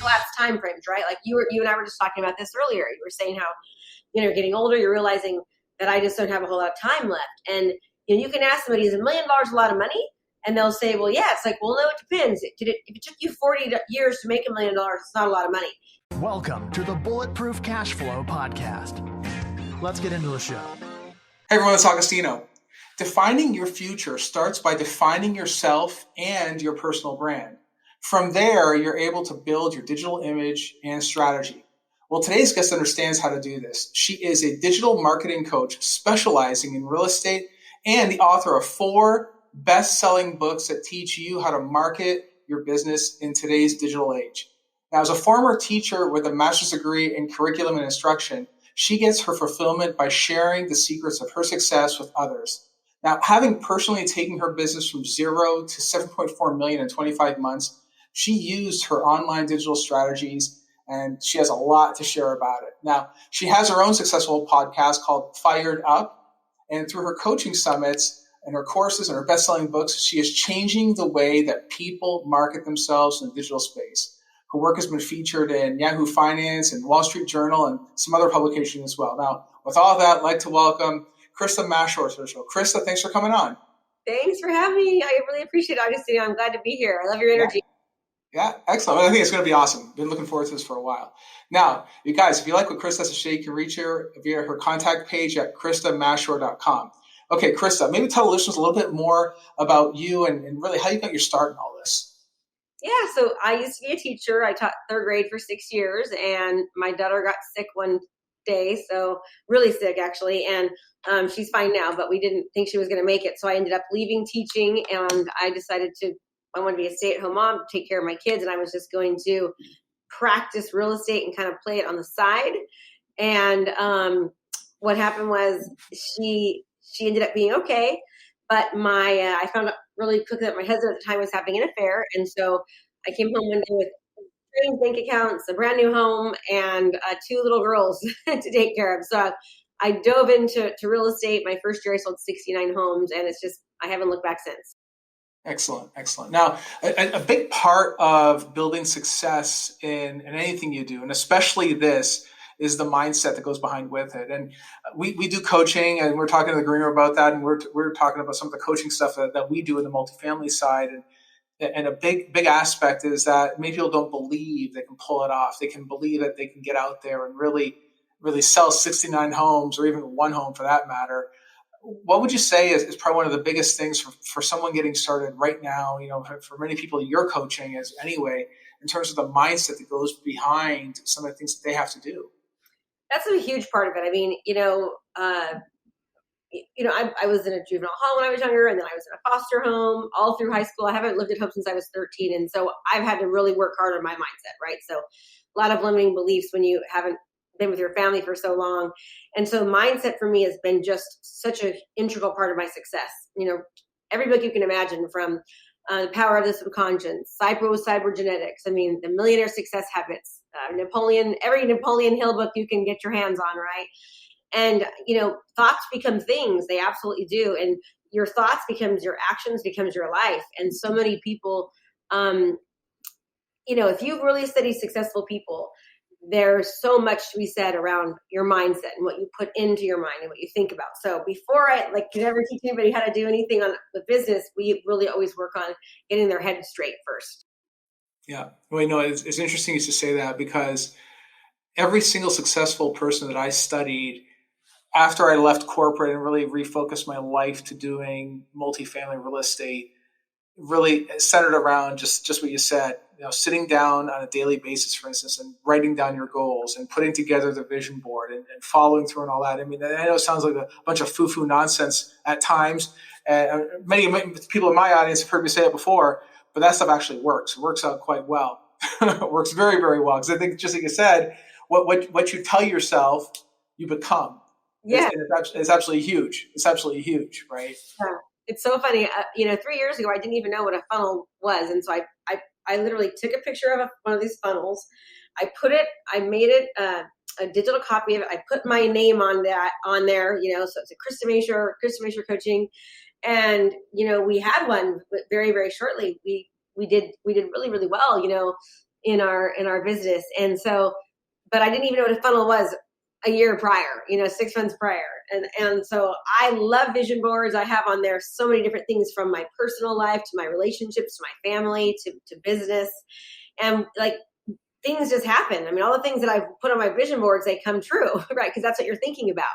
collapse time frames, right? Like you and I were just talking about this earlier. You were saying how, you're getting older, you're realizing that I just don't have a whole lot of time left. And, you can ask somebody, is $1 million a lot of money? And they'll say, well, yeah. It's like, well, no, it depends. If it took you 40 years to make $1 million, it's not a lot of money. Welcome to the Bulletproof Cash Flow Podcast. Let's get into the show. Hey everyone, it's Augustino. Defining your future starts by defining yourself and your personal brand. From there, you're able to build your digital image and strategy. Well, today's guest understands how to do this. She is a digital marketing coach specializing in real estate and the author of 4 best-selling books that teach you how to market your business in today's digital age. Now, as a former teacher with a master's degree in curriculum and instruction, she gets her fulfillment by sharing the secrets of her success with others. Now, having personally taken her business from 0 to 7.4 million in 25 months, she used her online digital strategies, and she has a lot to share about it. Now, she has her own successful podcast called F.I.R.E.D Up, and through her coaching summits and her courses and her best-selling books, she is changing the way that people market themselves in the digital space. Her work has been featured in Yahoo Finance and Wall Street Journal and some other publications as well. Now, with all that, I'd like to welcome Krista Mashore to the show. Krista, thanks for coming on. Thanks for having me. I really appreciate it, Augustino. I'm glad to be here. I love your energy. Yeah, excellent. I think it's going to be awesome. Been looking forward to this for a while. Now, you guys, if you like what Krista has to say, you can reach her via her contact page at KristaMashore.com. Okay, Krista, maybe tell the listeners a little bit more about you and really how you got your start in all this. Yeah, so I used to be a teacher. I taught 3rd grade for 6 years, and my daughter got sick one day, so really sick actually, and she's fine now, but we didn't think she was going to make it, so I ended up leaving teaching, and I decided I wanted to be a stay-at-home mom, take care of my kids, and I was just going to practice real estate and kind of play it on the side. And what happened was she ended up being okay, but I found out really quickly that my husband at the time was having an affair, and so I came home one day with trading bank accounts, a brand new home, and 2 little girls to take care of. So I dove into real estate. My first year I sold 69 homes, and I haven't looked back since. Excellent. Now, a big part of building success in anything you do, and especially this, is the mindset that goes behind with it. And we do coaching, and we're talking to the green room about that, and we're talking about some of the coaching stuff that we do in the multifamily side. And a big aspect is that many people don't believe they can pull it off. They can believe that they can get out there and really sell 69 homes, or even 1 home for that matter. What would you say is probably one of the biggest things for someone getting started right now, for many people you're coaching as anyway, in terms of the mindset that goes behind some of the things that they have to do? That's a huge part of it. I mean, I was in a juvenile hall when I was younger, and then I was in a foster home all through high school. I haven't lived at home since I was 13. And so I've had to really work hard on my mindset, right? So a lot of limiting beliefs when you haven't been with your family for so long. And so mindset for me has been just such an integral part of my success. Every book you can imagine, from The Power of the Subconscious, Cybergenetics, I mean, The Millionaire Success Habits, every Napoleon Hill book you can get your hands on, right? And, thoughts become things. They absolutely do. And your thoughts becomes your actions, becomes your life. And so many people, if you really study successful people, there's so much to be said around your mindset and what you put into your mind and what you think about. So before I could ever teach anybody how to do anything on the business, we really always work on getting their head straight first. Yeah. Well, it's interesting to say that, because every single successful person that I studied after I left corporate and really refocused my life to doing multifamily real estate really centered around just what you said, sitting down on a daily basis, for instance, and writing down your goals and putting together the vision board and following through and all that. I mean, I know it sounds like a bunch of foo-foo nonsense at times. Many people in my audience have heard me say it before, but that stuff actually works. It works out quite well. It works very, very well. Because I think, just like you said, what you tell yourself, you become. Yeah. It's absolutely huge. It's absolutely huge, right? Yeah. It's so funny. 3 years ago, I didn't even know what a funnel was. And so I literally took a picture of one of these funnels. I made it a digital copy of it. I put my name on there, so it's a Krista Mashore Coaching. And, we had one very, very shortly. We did really, really well. in our business. And so, but I didn't even know what a funnel was a year prior, 6 months prior. And so I love vision boards. I have on there so many different things, from my personal life to my relationships, to my family, to business. And like, things just happen. I mean, all the things that I've put on my vision boards, they come true, right? Because that's what you're thinking about.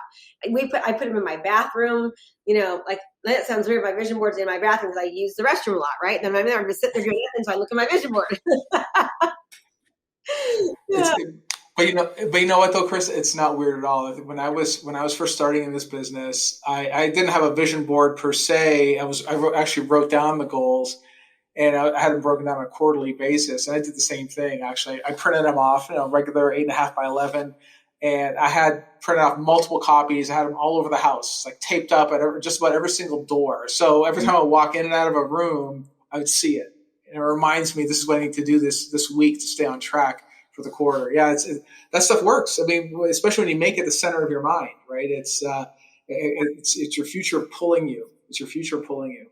I put them in my bathroom, like, that sounds weird. My vision board's in my bathroom because I use the restroom a lot, right? And then I'm just sitting there doing nothing, so I look at my vision board. Yeah. But you know what though, Chris, it's not weird at all. When I was first starting in this business, I didn't have a vision board per se. Actually wrote down the goals, and I had them broken down on a quarterly basis. And I did the same thing, actually. I printed them off, regular 8.5 by 11. And I had printed off multiple copies. I had them all over the house, like taped up at just about every single door. So every time I walk in and out of a room, I would see it. And it reminds me, this is what I need to do this week to stay on track for the quarter. Yeah, that stuff works. I mean, especially when you make it the center of your mind, right? It's your future pulling you. It's your future pulling you.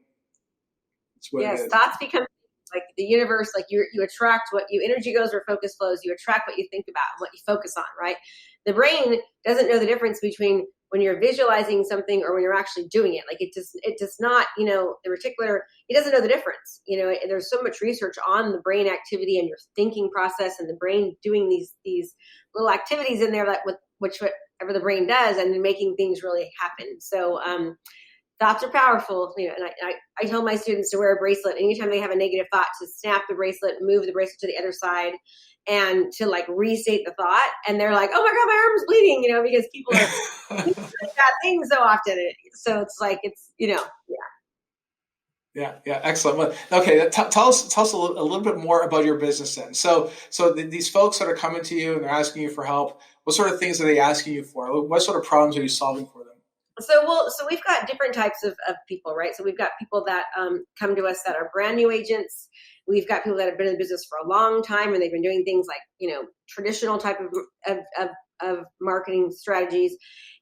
Yes, thoughts become like the universe. Like you attract what energy goes where focus flows. You attract what you think about, what you focus on, right? The brain doesn't know the difference between when you're visualizing something or when you're actually doing it. Like it does not, the reticular, it doesn't know the difference. There's so much research on the brain activity and your thinking process, and the brain doing these little activities in there, whatever the brain does, and making things really happen. So, thoughts are powerful, and I tell my students to wear a bracelet anytime they have a negative thought, to snap the bracelet, move the bracelet to the other side, and to like restate the thought. And they're like, oh my God, my arm's bleeding, because people are doing bad things so often. So it's like, yeah. Yeah, excellent. Well, okay, tell us a little bit more about your business then. So these folks that are coming to you and they're asking you for help, what sort of things are they asking you for? What sort of problems are you solving for them? So we've got different types of people, right? So we've got people that come to us that are brand new agents. We've got people that have been in the business for a long time, and they've been doing things like, traditional type of marketing strategies,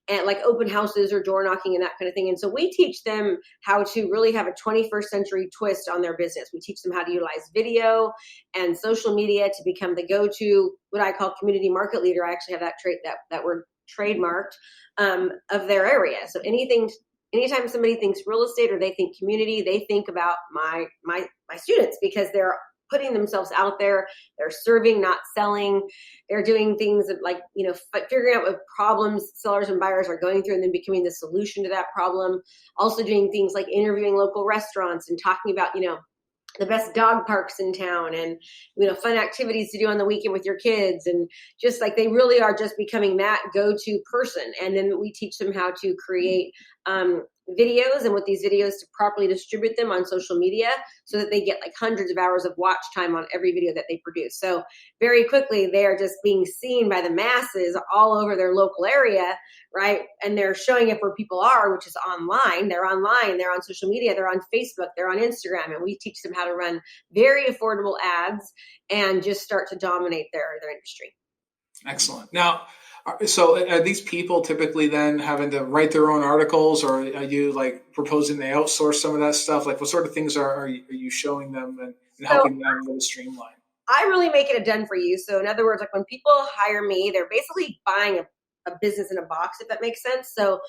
and like open houses or door knocking and that kind of thing. And so we teach them how to really have a 21st century twist on their business. We teach them how to utilize video and social media to become the go-to, what I call community market leader. I actually have that trait, that word trademarked, of their area. So anytime somebody thinks real estate or they think community, they think about my students, because they're putting themselves out there. They're serving, not selling. They're doing things like, figuring out what problems sellers and buyers are going through and then becoming the solution to that problem. Also doing things like interviewing local restaurants and talking about, the best dog parks in town, and fun activities to do on the weekend with your kids, and just like they really are just becoming that go-to person. And then we teach them how to create videos, and with these videos to properly distribute them on social media so that they get like hundreds of hours of watch time on every video that they produce. So very quickly they are just being seen by the masses all over their local area, right? And they're showing up where people are, which is online. They're on social media, they're on Facebook, they're on Instagram, and we teach them how to run very affordable ads and just start to dominate their industry. Excellent. Now, so are these people typically then having to write their own articles, or are you like proposing they outsource some of that stuff? Like what sort of things are you showing them and helping them really streamline? I really make it a done for you. So in other words, like when people hire me, they're basically buying a business in a box, if that makes sense. So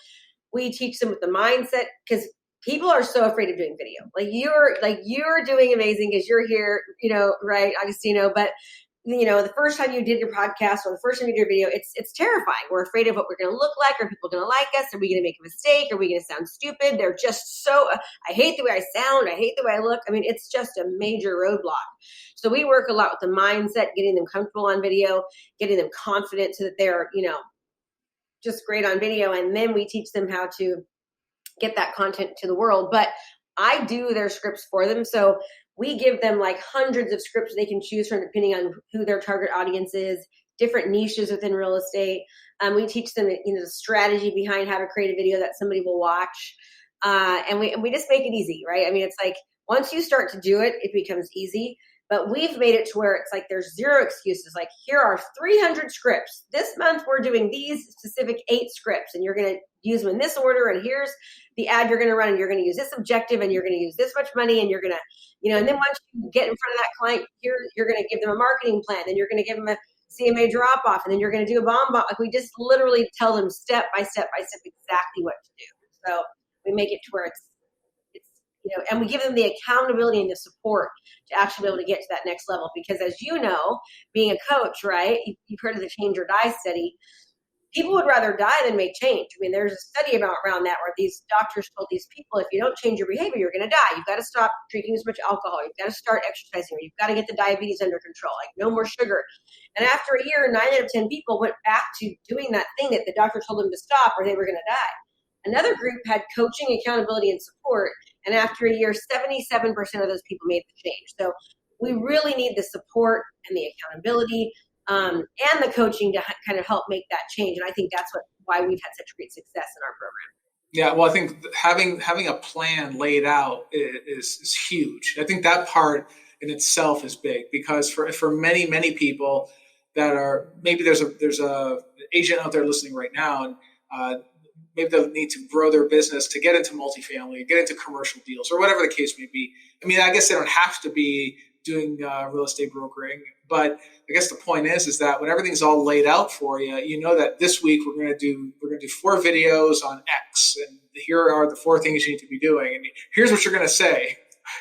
we teach them with the mindset, because people are so afraid of doing video. You're doing amazing because you're here, right, Agostino, but the first time you did your podcast or the first time you did your video, it's terrifying. We're afraid of what we're going to look like. Are people going to like us? Are we going to make a mistake? Are we going to sound stupid? They're just so, I hate the way I sound. I hate the way I look. I mean, it's just a major roadblock. So we work a lot with the mindset, getting them comfortable on video, getting them confident so that they're, just great on video. And then we teach them how to get that content to the world. But I do their scripts for them. So we give them like hundreds of scripts they can choose from depending on who their target audience is, different niches within real estate. We teach them, the strategy behind how to create a video that somebody will watch. And we just make it easy, right? I mean, it's like once you start to do it, it becomes easy. But we've made it to where it's like there's zero excuses. Like, here are 300 scripts. This month we're doing these specific 8 scripts, and you're going to use them in this order. And here's the ad you're going to run, and you're going to use this objective, and you're going to use this much money, and you're going to, and then once you get in front of that client, you're going to give them a marketing plan, then you're going to give them a CMA drop off, and then you're going to do a bomb. Like, we just literally tell them step by step by step exactly what to do. So we make it to where it's and we give them the accountability and the support to actually be able to get to that next level. Because as you know, being a coach, right, you've heard of the change or die study. People would rather die than make change. I mean, there's a study around that where these doctors told these people, if you don't change your behavior, you're going to die. You've got to stop drinking as much alcohol. You've got to start exercising. Or you've got to get the diabetes under control. Like, no more sugar. And after a year, 9 out of 10 people went back to doing that thing that the doctor told them to stop, or they were going to die. Another group had coaching, accountability, and support. And after a year, 77% of those people made the change. So we really need the support and the accountability and the coaching to kind of help make that change. And I think that's why we've had such great success in our program. Yeah, well, I think having a plan laid out is huge. I think that part in itself is big, because for many people that are, maybe there's a agent out there listening right now, and maybe they'll need to grow their business to get into multifamily, get into commercial deals, or whatever the case may be. I mean, I guess they don't have to be doing real estate brokering, but I guess the point is that when everything's all laid out for you, you know that this week we're going to do 4 videos on X, and here are the 4 things you need to be doing, and here's what you're going to say.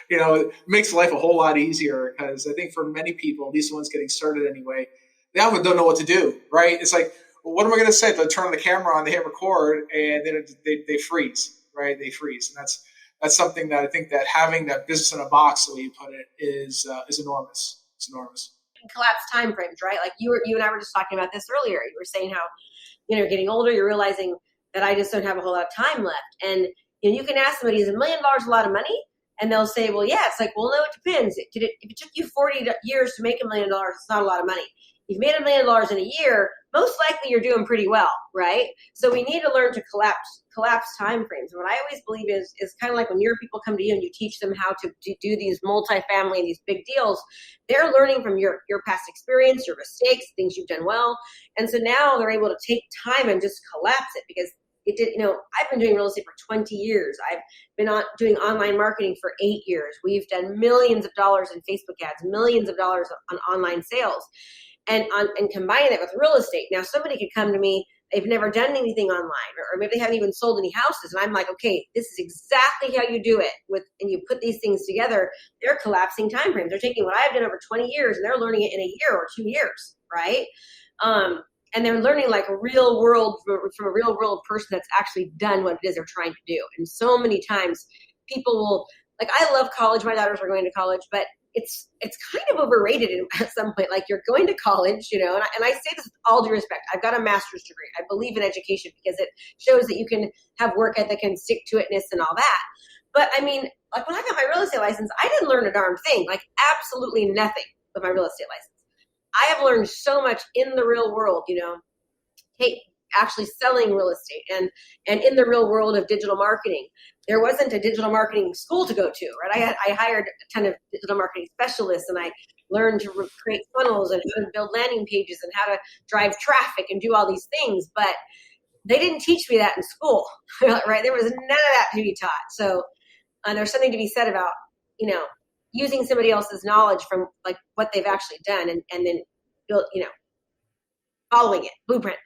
It makes life a whole lot easier, because I think for many people, at least the ones getting started anyway, they often don't know what to do, right? It's like, well, what am I going to say? They'll turn the camera on, they hit record, and then they freeze, right? They freeze. And that's something that I think that having that business in a box, the way you put it, is enormous. It's enormous. Collapse time frames, right? Like you and I were just talking about this earlier. You were saying how, you're getting older, you're realizing that I just don't have a whole lot of time left. And you can ask somebody, is $1 million a lot of money? And they'll say, well, yeah. It's like, well, no, it depends. If it took you 40 years to make $1 million, it's not a lot of money. You've made $1 million in a year, most likely you're doing pretty well, right? So we need to learn to collapse time frames. What I always believe is kind of like when your people come to you and you teach them how to do these multifamily and these big deals, they're learning from your past experience, your mistakes, things you've done well. And so now they're able to take time and just collapse it, because it did, I've been doing real estate for 20 years. I've been doing online marketing for 8 years. We've done millions of dollars in Facebook ads, millions of dollars on online sales. And combining that with real estate. Now, somebody could come to me, they've never done anything online, or maybe they haven't even sold any houses. And I'm like, okay, this is exactly how you do it. And you put these things together, they're collapsing time frames. They're taking what I've done over 20 years and they're learning it in a year or 2 years, right? And they're learning like a real world from a real world person that's actually done what it is they're trying to do. And so many times people will, like, I love college. My daughters are going to college, but it's kind of overrated at some point. Like, you're going to college, and I say this with all due respect. I've got a master's degree. I believe in education because it shows that you can have work ethic and stick to itness and all that. But I mean, like, when I got my real estate license, I didn't learn a darn thing, like absolutely nothing with my real estate license. I have learned so much in the real world, actually selling real estate and in the real world of digital marketing. There wasn't a digital marketing school to go to, right? I hired a ton of digital marketing specialists, and I learned to create funnels and how to build landing pages and how to drive traffic and do all these things. But they didn't teach me that in school, right? There was none of that to be taught. So there's something to be said about, using somebody else's knowledge from like what they've actually done and then build, following it, blueprint.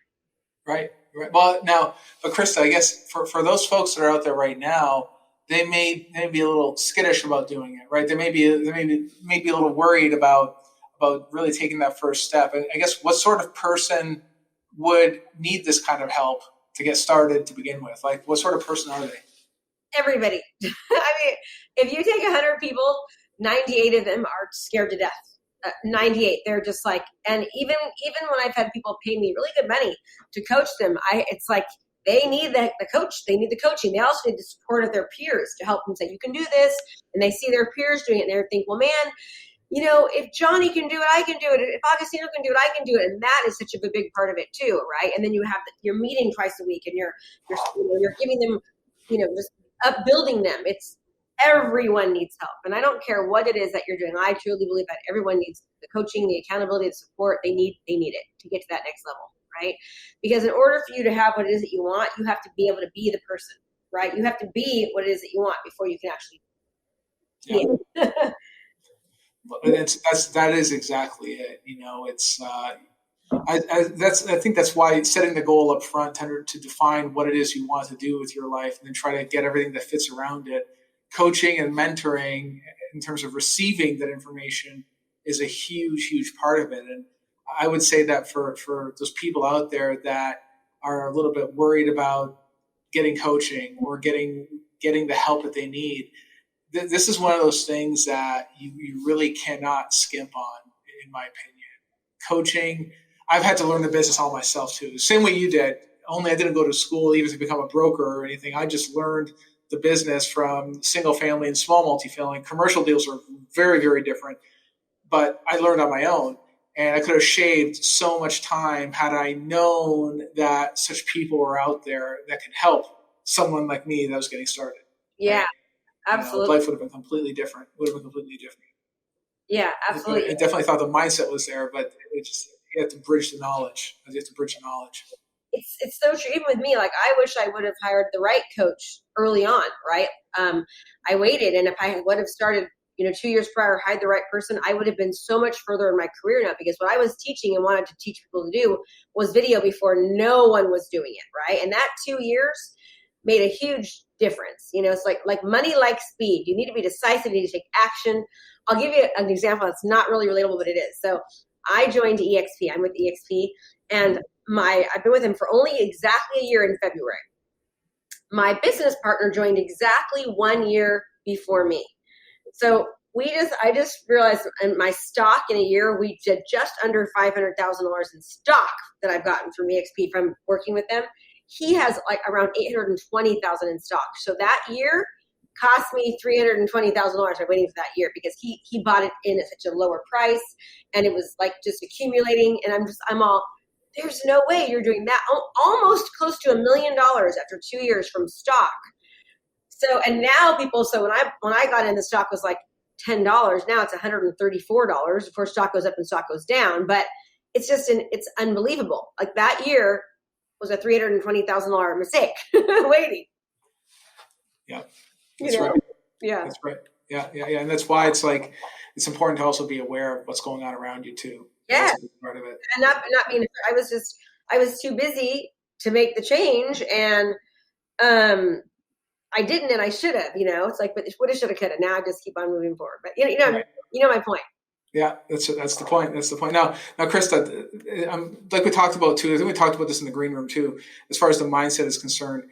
Right. Well, now, but Krista, I guess for those folks that are out there right now, they may be a little skittish about doing it, right? They may be a little worried about really taking that first step. And I guess what sort of person would need this kind of help to get started to begin with? Like, what sort of person are they? Everybody. I mean, if you take 100 people, 98 of them are scared to death. 98. They're just like, and even when I've had people pay me really good money to coach them, it's like they need the coach. They need the coaching. They also need the support of their peers to help them say, you can do this. And they see their peers doing it and they think, well, man, if Johnny can do it, I can do it. If Augustino can do it, I can do it. And that is such a big part of it too, right? And then you have you're meeting twice a week and you're giving them, just upbuilding them. everyone needs help. And I don't care what it is that you're doing. I truly believe that everyone needs the coaching, the accountability, the support. They need it to get to that next level, right? Because in order for you to have what it is that you want, you have to be able to be the person, right? You have to be what it is that you want before you can actually be it. That is exactly it. It's I think that's why setting the goal up front to define what it is you want to do with your life, and then try to get everything that fits around it. Coaching and mentoring in terms of receiving that information is a huge part of it. And I would say that for those people out there that are a little bit worried about getting coaching or getting the help that they need, this is one of those things that you really cannot skimp on, in my opinion. Coaching, I've had to learn the business all myself too. Same way you did, only I didn't go to school even to become a broker or anything. I just learned the business from single family and small multifamily. Commercial deals are very, very different, but I learned on my own, and I could have shaved so much time had I known that such people were out there that could help someone like me that was getting started. Yeah, right? absolutely. Life would have been completely different. Yeah, absolutely. I definitely thought the mindset was there, but you have to bridge the knowledge. It's so true. Even with me, like, I wish I would have hired the right coach early on, right? I waited, and if I would have started, 2 years prior, hired the right person, I would have been so much further in my career now, because what I was teaching and wanted to teach people to do was video before no one was doing it, right? And that 2 years made a huge difference. It's like money, like speed. You need to be decisive. You need to take action. I'll give you an example that's not really relatable, but it is. So I joined EXP. I'm with EXP, and I've been with him for only exactly a year in February. My business partner joined exactly 1 year before me. So I just realized in my stock in a year, we did just under $500,000 in stock that I've gotten from EXP from working with them. He has like around $820,000 in stock. So that year cost me $320,000 by waiting for that year, because he bought it in at such a lower price, and it was like just accumulating. And I'm all, there's no way you're doing that. Almost close to $1 million after 2 years from stock. So, and now people, so when I got in, the stock was like $10. Now it's $134. Of course, stock goes up and stock goes down, but it's just it's unbelievable. Like, that year was a $320,000 mistake waiting. Yeah, that's right. Yeah, that's right. Yeah, and that's why it's important to also be aware of what's going on around you too. Yeah, that's a big part of it. And not being. I was too busy to make the change, and I didn't, and I should have. It's like, but woulda, shoulda, coulda. Now I just keep on moving forward. But right. You know my point. Yeah, that's the point. That's the point. Now, Krista, like we talked about too. I think we talked about this in the green room too, as far as the mindset is concerned.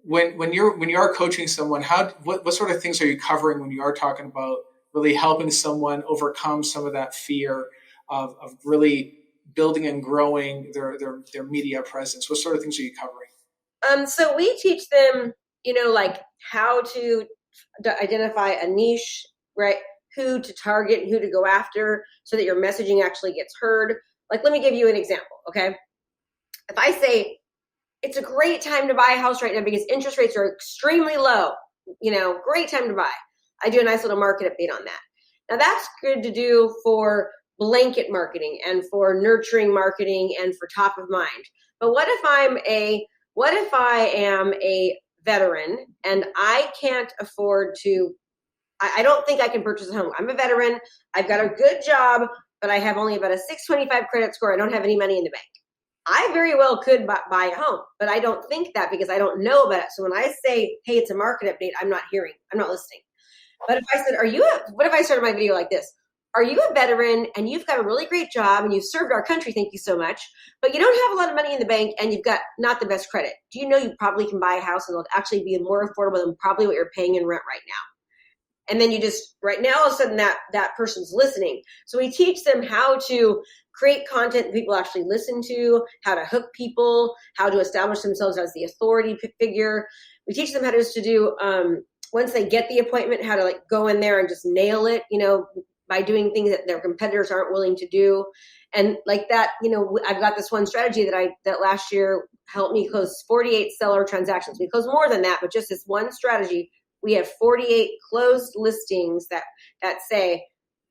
When you are coaching someone, what sort of things are you covering when you are talking about really helping someone overcome some of that fear of really building and growing their media presence? What sort of things are you covering? So we teach them, like how to identify a niche, right? Who to target and who to go after, so that your messaging actually gets heard. Like, let me give you an example, okay? If I say, it's a great time to buy a house right now because interest rates are extremely low, great time to buy. I do a nice little market update on that. Now, that's good to do for blanket marketing and for nurturing marketing and for top of mind. But what if I am a veteran and I can't afford to, I don't think I can purchase a home. I'm a veteran. I've got a good job, but I have only about a 625 credit score. I don't have any money in the bank. I very well could buy a home, but I don't think that because I don't know about it. So when I say, hey, it's a market update, I'm not listening. But if I said, what if I started my video like this? Are you a veteran and you've got a really great job and you've served our country, thank you so much, but you don't have a lot of money in the bank and you've got not the best credit? Do you know you probably can buy a house and it'll actually be more affordable than probably what you're paying in rent right now? And then you just, right now, all of a sudden that person's listening. So we teach them how to create content that people actually listen to, how to hook people, how to establish themselves as the authority figure. We teach them how to do, once they get the appointment, how to like go in there and just nail it, by doing things that their competitors aren't willing to do. And like that, I've got this one strategy that last year helped me close 48 seller transactions. We closed more than that, but just this one strategy, we have 48 closed listings that say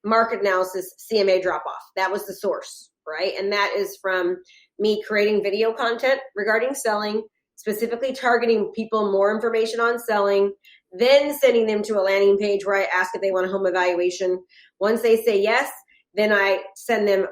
market analysis CMA drop off. That was the source, right? And that is from me creating video content regarding selling, specifically targeting people more information on selling, then sending them to a landing page where I ask if they want a home evaluation. Once they say yes, then I send them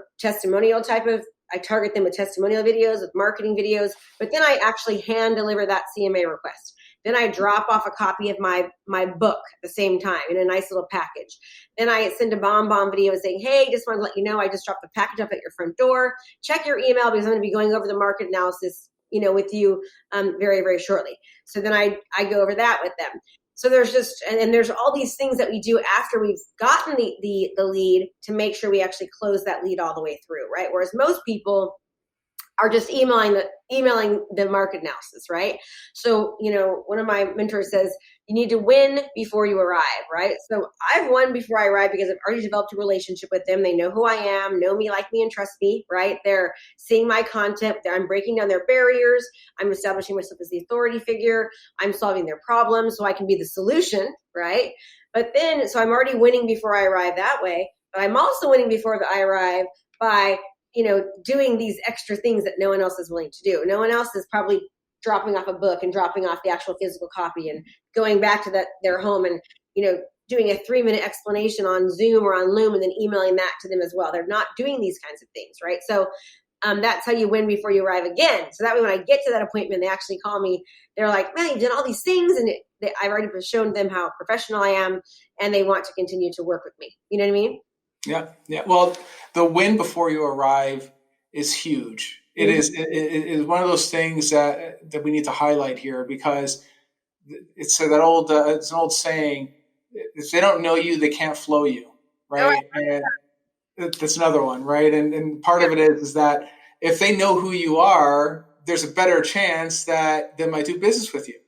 I target them with testimonial videos, with marketing videos, but then I actually hand deliver that CMA request. Then I drop off a copy of my book at the same time in a nice little package. Then I send a bomb video saying, hey, just wanted to let you know I just dropped the package off at your front door. Check your email because I'm going to be going over the market analysis, with you very, very shortly. So then I go over that with them. So there's and there's all these things that we do after we've gotten the lead to make sure we actually close that lead all the way through, right? Whereas most people are just emailing the market analysis, right? So, one of my mentors says, you need to win before you arrive, right? So I've won before I arrive because I've already developed a relationship with them. They know who I am, know me, like me, and trust me, right? They're seeing my content. I'm breaking down their barriers. I'm establishing myself as the authority figure. I'm solving their problems so I can be the solution, right? But then, so I'm already winning before I arrive that way, but I'm also winning before I arrive by doing these extra things that no one else is willing to do. No one else is probably dropping off a book and dropping off the actual physical copy and going back to their home and, doing a 3-minute explanation on Zoom or on Loom and then emailing that to them as well. They're not doing these kinds of things, right? So that's how you win before you arrive again. So that way when I get to that appointment, they actually call me. They're like, man, you've done all these things. And I've already shown them how professional I am and they want to continue to work with me. You know what I mean? Yeah. Well, the win before you arrive is huge. It is one of those things that we need to highlight here because it's it's an old saying: if they don't know you, they can't flow you, right? And that's another one, right? And part of it is that if they know who you are, there's a better chance that they might do business with you.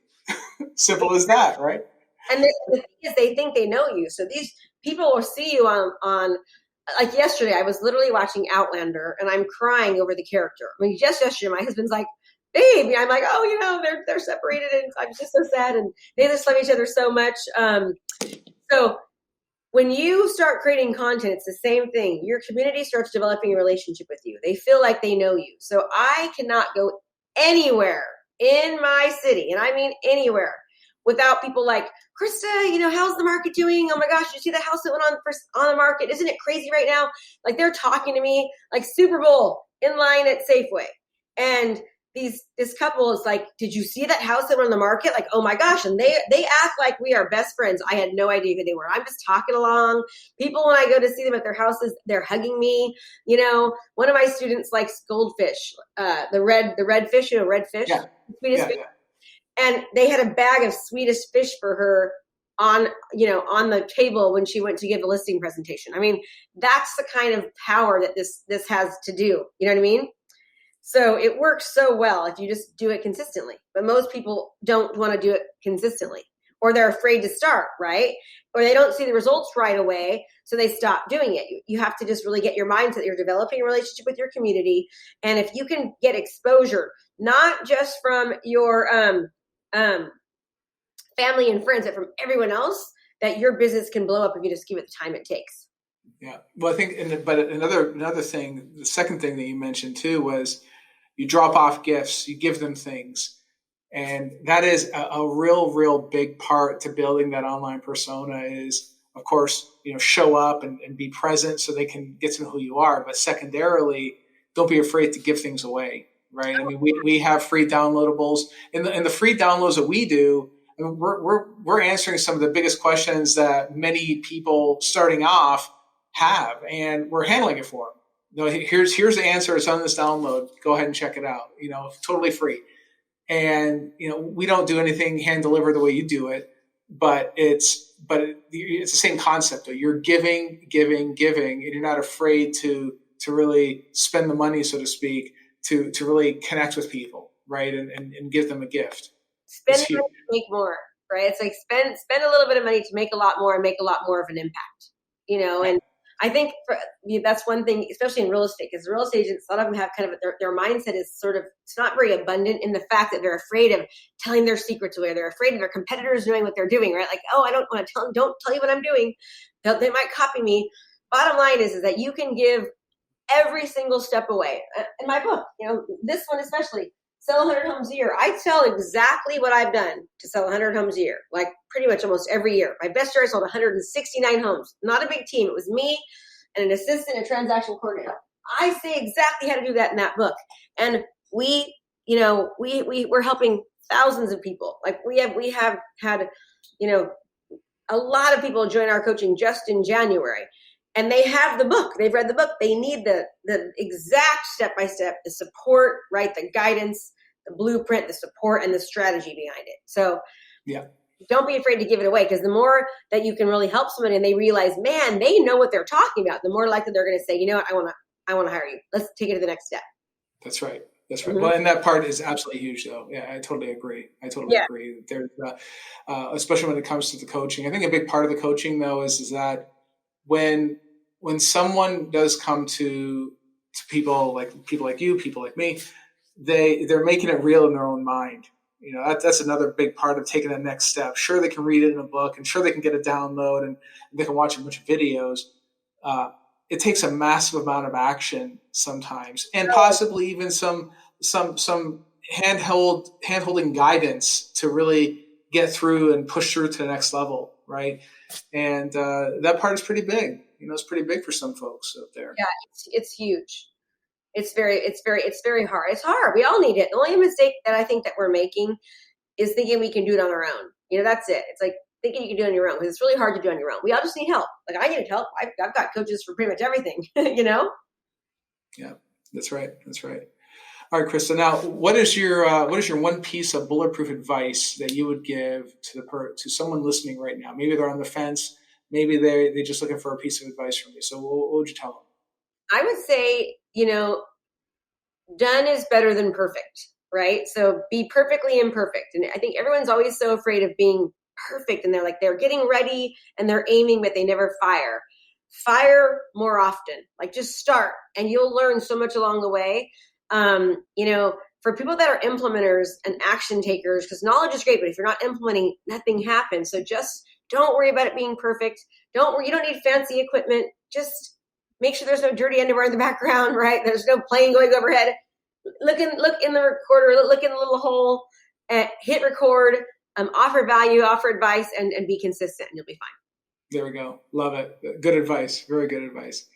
Simple as that, right? And the thing is, they think they know you. So these people will see you on like yesterday, I was literally watching Outlander and I'm crying over the character. I mean, just yesterday, my husband's like, babe, I'm like, oh, they're separated and I'm just so sad. And they just love each other so much. So when you start creating content, it's the same thing. Your community starts developing a relationship with you. They feel like they know you. So I cannot go anywhere in my city, and I mean anywhere, without people like, Krista, how's the market doing? Oh my gosh, you see the house that went on the market? Isn't it crazy right now? Like they're talking to me like Super Bowl in line at Safeway. And this couple is like, did you see that house that went on the market? Like, oh my gosh. And they act like we are best friends. I had no idea who they were. I'm just talking along. People, when I go to see them at their houses, they're hugging me. One of my students likes goldfish, the red fish, red fish, sweetest fish. And they had a bag of Swedish fish for her on the table when she went to give a listing presentation. I mean, that's the kind of power that this has to do. You know what I mean? So it works so well if you just do it consistently. But most people don't want to do it consistently, or they're afraid to start, right? Or they don't see the results right away, so they stop doing it. You have to just really get your mindset. You're developing a relationship with your community. And if you can get exposure, not just from your family and friends, but from everyone else, that your business can blow up if you just give it the time it takes. Yeah. Well, I think, but another thing, the second thing that you mentioned too was you drop off gifts, you give them things. And that is a real big part to building that online persona is, of course, show up and be present so they can get to know who you are. But secondarily, don't be afraid to give things away, right? I mean, we have free downloadables. In the free downloads that we do, I mean, we're answering some of the biggest questions that many people starting off have, and we're handling it for them. Here's the answer. It's on this download. Go ahead and check it out. Totally free. And we don't do anything hand delivered the way you do it, but it's the same concept. Though. You're giving, and you're not afraid to really spend the money, so to speak, to really connect with people, right, and give them a gift. Spend money to make more, right? It's like spend a little bit of money to make a lot more and make a lot more of an impact, And I think that's one thing, especially in real estate, because real estate agents, a lot of them have kind of their mindset is sort of, it's not very abundant in the fact that they're afraid of telling their secrets away. They're afraid of their competitors knowing what they're doing, right? Like, oh, I don't want to don't tell you what I'm doing. They might copy me. Bottom line is that you can give every single step away. In my book, this one especially, sell 100 homes a year. I tell exactly what I've done to sell 100 homes a year, like pretty much almost every year. My best year, I sold 169 homes. Not a big team. It was me and an assistant, a transaction coordinator. I say exactly how to do that in that book. And we're helping thousands of people. Like we have had, a lot of people join our coaching just in January. And they have the book. They've read the book. They need the exact step-by-step, the support, right? The guidance, the blueprint, the support, and the strategy behind it. So yeah, don't be afraid to give it away, because the more that you can really help somebody and they realize, man, they know what they're talking about, the more likely they're going to say, you know what, I want to hire you. Let's take it to the next step. That's right. That's right. Mm-hmm. Well, and that part is absolutely huge, though. Yeah, I totally agree. Agree. There's, especially when it comes to the coaching. I think a big part of the coaching, though, is that when someone does come to people like you, people like me, they're making it real in their own mind. That's another big part of taking the next step. Sure, they can read it in a book, and sure they can get a download, and they can watch a bunch of videos. It takes a massive amount of action sometimes, and possibly even some hand-holding guidance to really get through and push through to the next level, right? And that part is pretty big. It's pretty big for some folks out there. Yeah, it's huge. It's very hard. It's hard. We all need it. The only mistake that I think that we're making is thinking we can do it on our own. That's it. It's like thinking you can do it on your own, because it's really hard to do on your own. We all just need help. Like I need help. I've got coaches for pretty much everything, Yeah, that's right. All right, Krista. Now, what is your one piece of bulletproof advice that you would give to someone listening right now? Maybe they're on the fence. Maybe they're just looking for a piece of advice from you. So what would you tell them? I would say, done is better than perfect, right? So be perfectly imperfect. And I think everyone's always so afraid of being perfect, and they're getting ready and they're aiming, but they never fire. Fire more often. Like just start, and you'll learn so much along the way. For people that are implementers and action takers, because knowledge is great, but if you're not implementing, nothing happens. So just don't worry about it being perfect. You don't need fancy equipment. Just make sure there's no dirty underwear in the background, right? There's no plane going overhead. Look in the recorder, look in the little hole, hit record, offer value, offer advice, and be consistent, and you'll be fine. There we go. Love it. Good advice. Very good advice.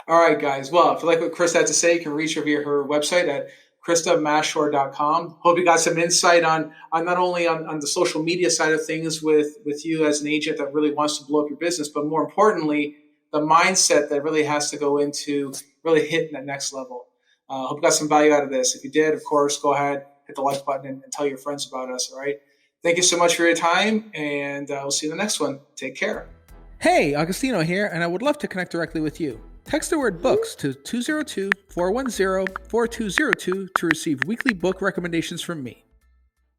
All right, guys. Well, if you like what Krista had to say, you can reach her via her website at KristaMashore.com. Hope you got some insight on not only on the social media side of things with you as an agent that really wants to blow up your business, but more importantly, the mindset that really has to go into really hitting that next level. Hope you got some value out of this. If you did, of course, go ahead, hit the like button and tell your friends about us. All right. Thank you so much for your time, and we'll see you in the next one. Take care. Hey, Agostino here, and I would love to connect directly with you. Text the word books to 202-410-4202 to receive weekly book recommendations from me.